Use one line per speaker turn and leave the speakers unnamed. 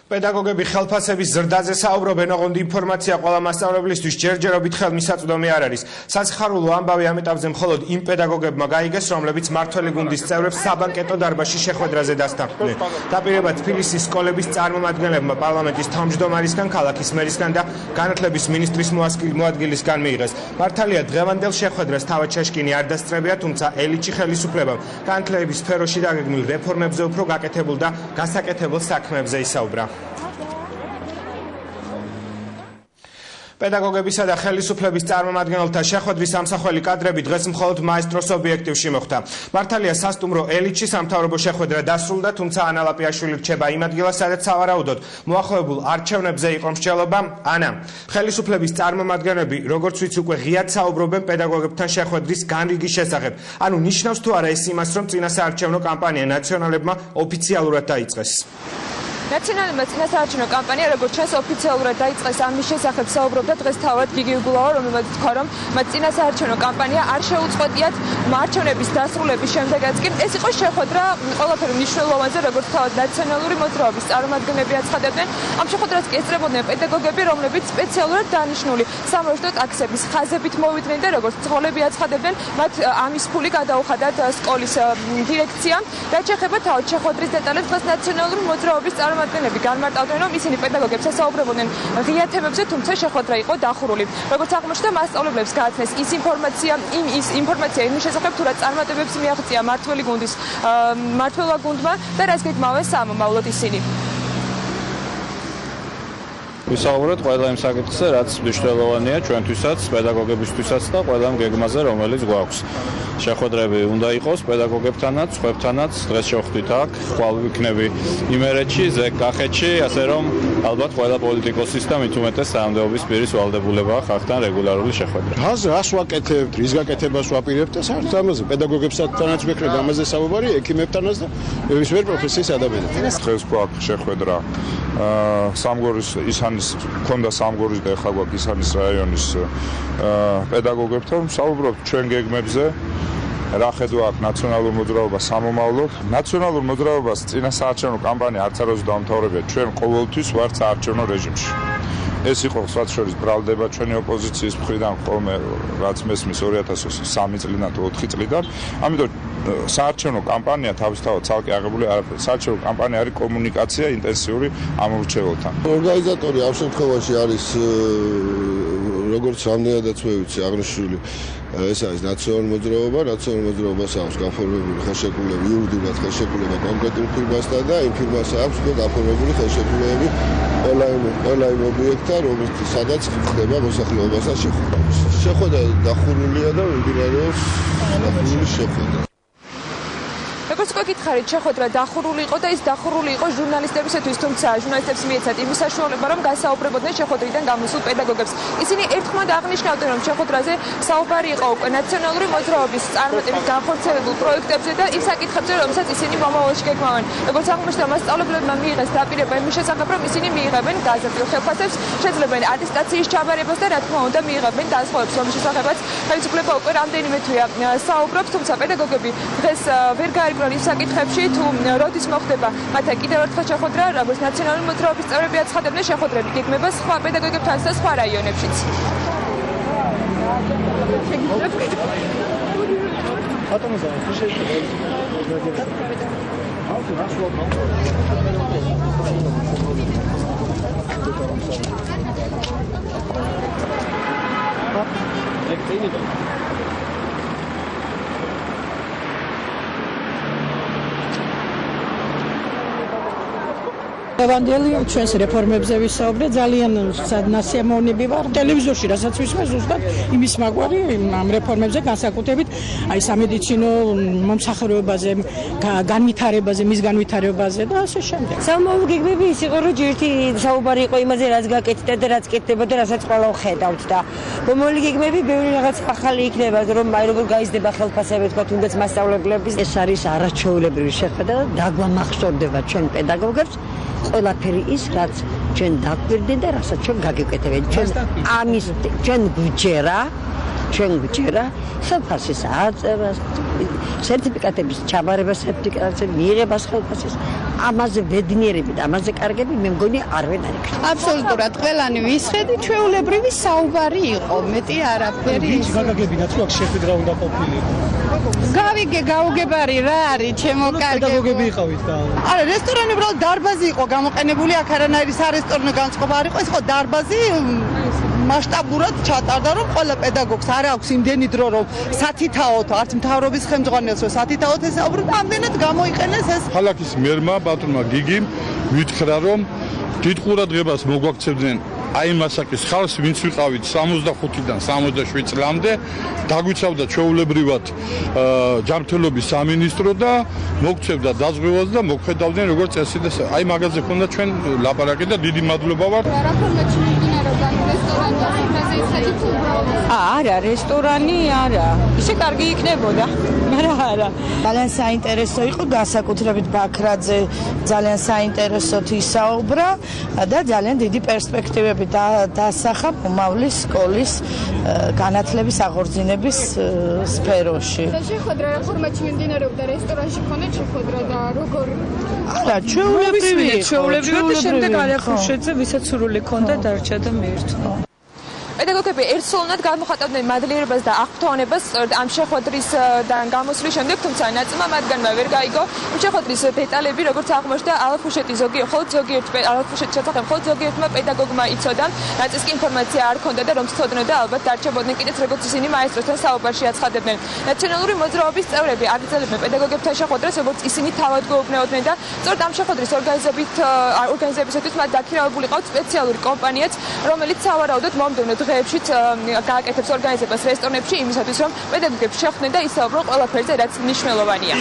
პედაგოგები ხელფასების ზრდაზე საუბრობენ, ოღონდ ინფორმაცია ყველა მასწავლებლისთვის ჯერჯერობით ხელმისაწვდომი არ არის. Სასიხარულო ამბავი ამ ეტაპზე მხოლოდ იმ პედაგოგებმა გაიგეს, რომლებიც მართველი გუნდის წევრებს საბანკეტო დარბაზში შეხვედრაზე დასთანხმდნენ. დაპირებად თბილისის სკოლების წარმომადგენლებმა პარლამენტის თავმჯდომარისგან, ქალაქის მერისგან და განათლების მინისტრის მოადგილისგან მიიღეს. მართალია დღევანდელ შეხვედრას თავად შეშკინი არ დასწრებია, თუმცა ელჩი ხელისუფლებამ განათლების სფეროში დაგეგმილ რეფორმებზე უფრო გაკეთებულ და გასაკეთებელ საქმეებზე ისაუბრა. პედაგოგებისა და ხელისუფლების წარმომადგენელთა შეხვედრის ამსახველი კადრები დღეს მხოლოდ მაესტროს ობიექტივში მოხდა. მართალია სასტუმრო ელჩი სამთავრობო შეხვედრა დასრულდა, თუმცა ანა ლაპიაშვილი რჩება იმ ადგილას, სადაც სავარაუდოდ მოახლოებულ არჩევნებზე იყო მსჯელობა. ანა, ხელისუფლების წარმომადგენლები, როგორც ვიცი, უკვე ღიად საუბრობენ პედაგოგებთან შეხვედრის განრიგის შესახებ. ანუ ნიშნავს თუ არა ეს იმას, რომ წინა საარჩევნო კამპანია ნაციონალებმა ოფიციალურად დაიწყეს?
ნაციონალურმა წინასაარჩევნო კამპანია, როგორც ჩანს, ოფიციალურად დაიწყეს. ამის შესახებ საუბრობდა დღეს თავად გიგი უბულავა, რომელმაც თქვა, რომ მათ წინასაარჩევნო კამპანია არ შეუწყვეტიათ არჩევნების დასრულების შემდეგაც კი ეს იყო შეხვედრა ყველაფერი მნიშვნელოვანზე, როგორც თავად ნაციონალური მოძრაობის წარმომადგენლები აცხადებდნენ. ამ შეხვედრას კი ესწრებოდნენ პედაგოგები, რომლებიც სპეციალურად დანიშნული სამორჩილო ტაქსების ხაზებით მოვიდნენ და როგორც ცხოველები აცხადებდნენ, მათ ამის ფული გადაუხადათ სკოლის დირექციამ. რაც შეეხება თავად შეხვედრის დეტალებს, დღეს ნაციონალური მოძრაობის წარმომადგენლები განმარტავდნენ, რომ ისინი პედაგოგებს ესაუბრებოდნენ ღია თემებზე, თუმცა შეხვედრა იყო დახურული. როგორც აღმოჩნდა, მასწავლებლებს გააცნეს ის ინფორმაცია იმის შესახებ, თუ რა წარმატებებს მიაღწია მმართველმა გუნდმა და რაც გეგმავენ სამომავლოდ ისინი.
ვისაუბროთ ყველა იმ საკითხზე, რაც მნიშვნელოვანია ჩვენთვისაც, პედაგოგებისთვისაც და ყველა იმ გეგმაზე, რომელიც გვაქვს. შეხვედრები უნდა იყოს პედაგოგებთანაც, სხვებთანაც, დღეს შევხვდით აქ, ხვალ ვიქნები იმერეთში, ზეგ კახეთში, ასე რომ ალბათ ყველა პოლიტიკოსის და მით უმეტეს სამდებობის პირის ვალდებულებაა ხალხთან რეგულარული შეხვედრა.
რას ვაკეთებთ, რის გაკეთებას ვაპირებთ და საერთოდ ამაზე პედაგოგებთანაც ვიქნები ამაზე საუბარი, ექიმებთანაც და ნებისმიერ პროფესიის ადამიანებთან.
დღეს გვაქვს შეხვედრა სამგორის ისანის ქონდა სამგორის და ეხლა გვაქვს ისანის რაიონის პედაგოგებთან საუბრობთ ჩვენ გეგმებზე. რა ხედვა აქვს ნაციონალურ მოძრაობას სამომავლოდ. ნაციონალურ მოძრაობას წინასაარჩევნო კამპანია არც არასდროს დაამთავრებია. ჩვენ ყოველთვის ვართ საარჩევნო რეჟიმში. ეს იყო სხვათა შორის ბრალდება ჩვენი ოპოზიციის მხრიდან ხოლმე, რაც მესმის 2003 წლიდან თუ 4 წლიდან. ამიტომ საარჩევნო კამპანია თავისთავად ცალკე აღებული არაფერი. საარჩევნო კამპანია არის კომუნიკაცია ინტენსიური ამორჩეველთან.
ორგანიზატორი ამ შემთხვევაში არის როგორც რამდენადაც მე ვიცი აღნიშნული ეს არის ნაციონალური მოძრაობა, ნაციონალური მოძრაობას აქვს გაფორმებული ხელშეკრულება, იურიდიულად ხელშეკრულება კონკრეტულ ფირმასთან და იმ ფირმას აქვს გაფორმებული ხელშეკრულებები ყველა იმ ობიექტთან, სადაც ხდება მოსახლეობასთან შეხვედრა. შეხვედრა დახურულია და მიმდინარეობს დახურული შეხვედრა.
როგორც გითხარით, შეხვედრა დახურული იყო და ის დახურული იყო ჟურნალისტებისათვის, თუმცა ჟურნალისტებს მიეცათ იმის საშუალება, რომ გასაუბრებოდნენ შეხვედრიდან გამოსულ პედაგოგებს. ისინი ერთხმად აღნიშნავდნენ, რომ შეხვედრაზე საუბარი იყო უკვე ნაციონალური მოძრაობის წარმატებით განხორციელებულ პროექტებზე და იმ საკითხებზე, რომელსაც ისინი მომავალში გეგმავენ. როგორც აღმოჩნდა, მასწავლებლებმა მიიღეს დაპირება იმის შესახებ, რომ ისინი მიიღებენ გაზრდილ ხელფასებს, შეძლებენ ატესტაციის ჩაბარებას და რა თქმა უნდა მიიღებენ განსხვავებებს, რომლის შესახებაც ხელისუფლება უკვე რამდენიმე თვეა საუბრობს, თუმცა პედაგოგები დღეს ვერ გაიგრძნიან იმ საკითხებში, თუ როდის მოხდება მათთან კიდევ ერთხელ შეხვედრა, როგორც ნაციონალური მოძრაობის წევრები აცხადებდნენ, შეხვედრები გეგმება სხვა პედაგოგებთან და სხვა რაიონებშიც.
Evangeli ჩვენს რეფორმებზე ვისაუბრეთ, ძალიან ნასიამოვნები ვარ. ტელევიზორში რასაც ვისმე ზუსტად იმის მაგვარი ამ რეფორმებზე განსაკუთრებით აი სამედიცინო მომსახურებაზე, განვითარებაზე, მის განვითარებაზე და ასე შემდეგ.
სამომავლო გეგმები ის იყო, რომ ჯერთი საუბარი იყო იმაზე, რაც გაკეთდა და რაც კეთდება და რასაც ყველა ხედავთ და მომავალი გეგმები ბევრი რაღაც ახალი იქნება, რომ აი როგორ გაიზრდება ხელფასები, თქვა თუნდაც მასწავლებლების.
ეს არის არაჩვეულებრივი შეხვედრა, დაგვამახსოვდება ჩვენ პედაგოგებს. ყველაფერი ის, რაც ჩვენ დაგვირდით და რასაც ჩვენ გაგეკეთებთ. ჩვენ გვიჯერა ხელფასის აწევას, სერტიფიკატების ჩაბარებას, სერტიფიკატების მიღებას ხელფასის
ამაზე ბედნიერები და ამაზე კარგები მე მგონი არვენ არ იქნება.
აბსოლუტურად ყველანი ვისხედი ჩვეულებრივი საუბარი იყო, მეტი არაფერი.
ვინც გაგაგებინათ რომ აქ შეხვედრა უნდა ყოფილიყო.
გაუგებარი რა არის, ჩემო კარგი.
პედაგოგები იყავით და
არა, რესტორანი უბრალოდ დარბაზი იყო გამოყენებული, აქ არანაირი სარესტორნო განწყობა არ იყო, ეს იყო დარბაზი მასშტაბურად ჩატარდა, რომ ყველა პედაგოგს არ აქვს იმდენი დრო, რომ სათითაოდ, არც მთავრობის ხელმძღვანელს რომ სათითაოდ ესაუბროთ, ამდენად გამოიყენეს ეს.
ქალაქის მერმა ბატონმა გიგიმ ვითხრა, რომ დიდ ყურადღებას მოგვაქცევდნენ აი მასაკის ხალხს, ვინც ვიყავით 65-დან 67 წლამდე, დაგვიცავდა ჩვეულებრივად ჯანმრთელობის სამინისტრო და მოგცევდა დაზღვევას და მოგხედავდნენ როგორც წესი და აი მაგაზე ქონდა ჩვენ ლაპარაკი და დიდი მადლობა ვარ.
არა, რესტორანი არა. ისე კარგი იქნებოდა. მაგრამ არა.
ძალიან საინტერესო იყო, განსაკუთრებით ბაქრაძე ძალიან საინტერესოდ ისაუბრა და ძალიან დიდი პერსპექტივები დასახა მომავლის სკოლის განათლების აღორძინების სფეროში.
შეხვედრა რა ფორმატში მიმდინარეობდა, რესტორანში ქონდა შეხვედრა და როგორ?
არა, ჩვეულებრივია
ჩვეულებრივად და შემდეგ არია ხრუშეძე, ვისაც სურვილი ჰქონდა დარჩა და მიირთვა. პედაგოგები ერთსულოვნად გამოხატავდნენ მადლიერებას და აღფრთოვანებას სწორედ ამ შეხვედრისგან გამოსვლის შემდეგ, თუმცა ნაწილმა მათგანმა ვერ გაიგო იმ შეხვედრის დეტალები, როგორც აღმოჩნდა ალაფუშეტის ზოგიერთმა პედაგოგმა იცოდა, ნაწილს კი ინფორმაცია არ ჰქონდა და რომ ცდოდნოდა ალბათ დარჩებოდნენ კიდეც როგორც ისინი მაესტროსთან საუბარში აცხადებდნენ. ნაციონალური მოძრაობის წევრები აგრძელებდნენ პედაგოგებთან შეხვედრას, როგორც ისინი თავად გვეუბნეოდნენ და სწორედ ამ შეხვედრის ორგანიზებისათვის მათ დაქირავებული ყავთ სპეციალური კომპანიაც, რომელიც სავარაუდოდ მომდევნო დღეებშიც გააკეთებს ორგანიზებას რესტორნებში იმისათვის, რომ პედაგოგებს შეხვდნენ და ისაუბრონ ყველაფერზე, რაც მნიშვნელოვანია.